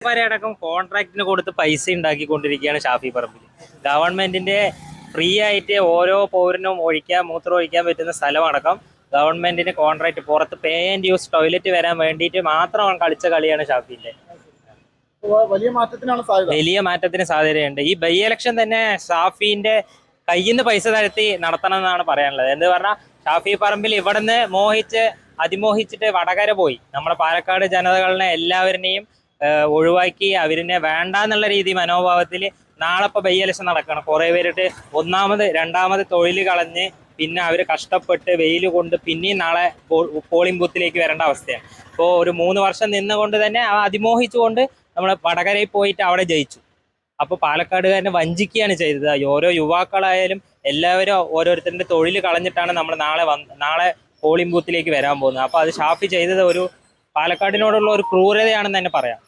വരെ അടക്കം കോൺട്രാക്ടിന് കൊടുത്ത് പൈസ ഉണ്ടാക്കിക്കൊണ്ടിരിക്കുകയാണ് ഷാഫി പറമ്പിൽ. ഗവൺമെന്റിന്റെ ഫ്രീ ആയിട്ട് ഓരോ പൗരനും മൂത്രം ഒഴിക്കാൻ പറ്റുന്ന സ്ഥലമടക്കം ഗവൺമെന്റിന് കോൺട്രാക്ട് പുറത്ത് പേ ആൻഡ് യൂസ് ടോയ്ലറ്റ് വരാൻ വേണ്ടിയിട്ട് മാത്രം കളിച്ച കളിയാണ് ഷാഫിന്റെ. വലിയ മാറ്റത്തിന് സാധ്യതയുണ്ട്. ഈ ബൈ ഇലക്ഷൻ തന്നെ ഷാഫിന്റെ കയ്യിൽ നിന്ന് പൈസ തരത്തി നടത്തണം എന്നാണ് പറയാനുള്ളത്. എന്ന് പറഞ്ഞാൽ ഷാഫി പറമ്പിൽ ഇവിടുന്ന് അതിമോഹിച്ചിട്ട് വടകര പോയി നമ്മുടെ പാലക്കാട് ജനതകളെ എല്ലാവരെയും ഒഴിവാക്കി അവരിനെ വേണ്ട എന്നുള്ള രീതി മനോഭാവത്തിൽ നാളെ ഇപ്പൊ ബൈ ഇലക്ഷൻ നടക്കണം. കുറെ പേരിട്ട് രണ്ടാമത് തൊഴിൽ കളഞ്ഞ് പിന്നെ അവര് കഷ്ടപ്പെട്ട് വെയിൽ കൊണ്ട് പിന്നെയും നാളെ പോളിംഗ് ബൂത്തിലേക്ക് വരേണ്ട അവസ്ഥയാണ്. ഇപ്പോൾ ഒരു 3 വർഷം നിന്നുകൊണ്ട് തന്നെ അതിമോഹിച്ചുകൊണ്ട് നമ്മൾ വടകരയിൽ പോയിട്ട് അവിടെ ജയിച്ചു. അപ്പൊ പാലക്കാടുകാരനെ വഞ്ചിക്കുകയാണ് ചെയ്തത്. ഓരോ യുവാക്കളായാലും എല്ലാവരും ഓരോരുത്തരുടെ തൊഴിൽ കളഞ്ഞിട്ടാണ് നമ്മൾ നാളെ പോളിംഗ് ബൂത്തിലേക്ക് വരാൻ പോകുന്നത്. അപ്പൊ അത് ഷാഫി ചെയ്തത് ഒരു പാലക്കാടിനോടുള്ള ഒരു ക്രൂരതയാണെന്ന് തന്നെ പറയാം.